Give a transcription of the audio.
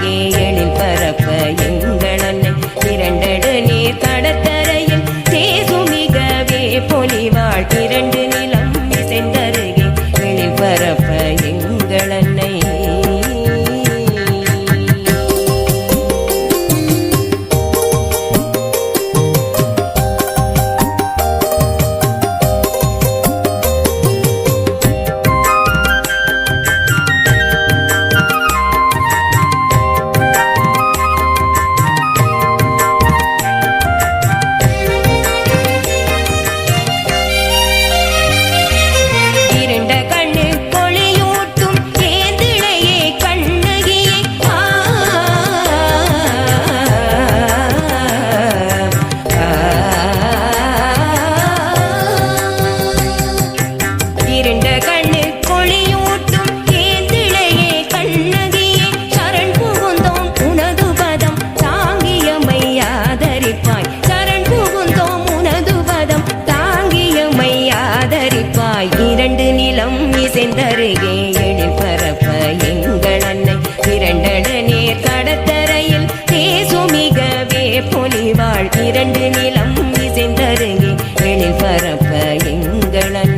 சென்றருகே எழில் பரப்ப எங்கள் அன்னை இரண்டடு நீர் கடற்கரையில் தேசுமிகவே பொலிவாள் இரண்டு நிலம் சென்றருகே எழில் பரப்ப எங்கள் அன்னை இரண்டு நிலம் சென்றருகே எழில் பரப்ப எங்கள் அன்னை இரண்டட நீர் கடற்கரையில் தேசுமிகவே பொலிவாள் இரண்டு நிலம் சென்றருகே எழில் பரப்ப எங்கள் அன்னை